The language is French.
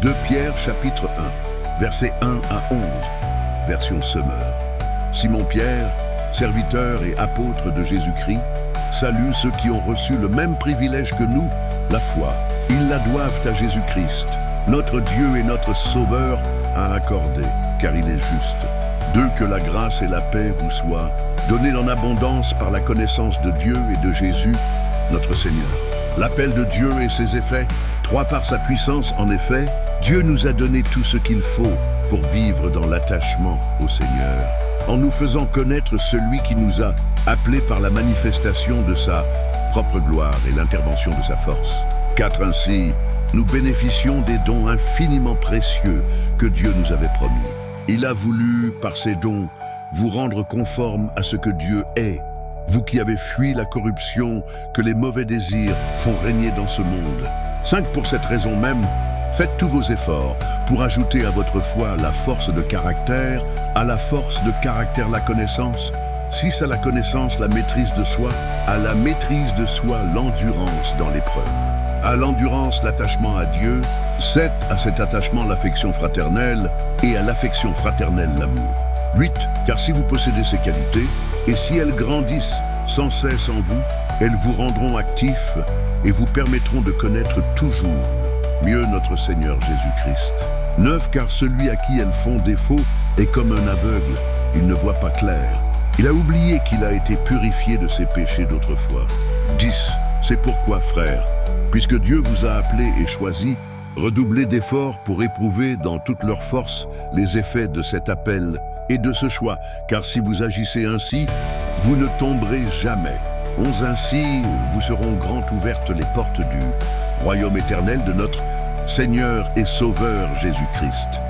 2 Pierre chapitre 1, versets 1 à 11, version Semeur. Simon-Pierre, serviteur et apôtre de Jésus-Christ, salue ceux qui ont reçu le même privilège que nous, la foi. Ils la doivent à Jésus-Christ, notre Dieu et notre Sauveur, a accordé, car il est juste. 2. Que la grâce et la paix vous soient données en abondance par la connaissance de Dieu et de Jésus, notre Seigneur. L'appel de Dieu et ses effets. 3. Par sa puissance, en effet, Dieu nous a donné tout ce qu'il faut pour vivre dans l'attachement au Seigneur, en nous faisant connaître celui qui nous a appelés par la manifestation de sa propre gloire et l'intervention de sa force. 4. Ainsi, nous bénéficions des dons infiniment précieux que Dieu nous avait promis. Il a voulu, par ces dons, vous rendre conformes à ce que Dieu est, vous qui avez fui la corruption que les mauvais désirs font régner dans ce monde. 5. Pour cette raison même, faites tous vos efforts pour ajouter à votre foi la force de caractère, à la force de caractère la connaissance, 6. À la connaissance la maîtrise de soi, à la maîtrise de soi l'endurance dans l'épreuve, à l'endurance l'attachement à Dieu, 7. À cet attachement l'affection fraternelle et à l'affection fraternelle l'amour. 8. Car si vous possédez ces qualités, et si elles grandissent sans cesse en vous, elles vous rendront actifs et vous permettront de connaître toujours mieux notre Seigneur Jésus-Christ. 9. Car celui à qui elles font défaut est comme un aveugle, il ne voit pas clair. Il a oublié qu'il a été purifié de ses péchés d'autrefois. 10. C'est pourquoi, frères, puisque Dieu vous a appelés et choisis, redoublez d'efforts pour éprouver dans toute leur force les effets de cet appel et de ce choix, car si vous agissez ainsi, vous ne tomberez jamais. 11. Ainsi, vous seront grand ouvertes les portes du royaume éternel de notre Seigneur et Sauveur Jésus-Christ.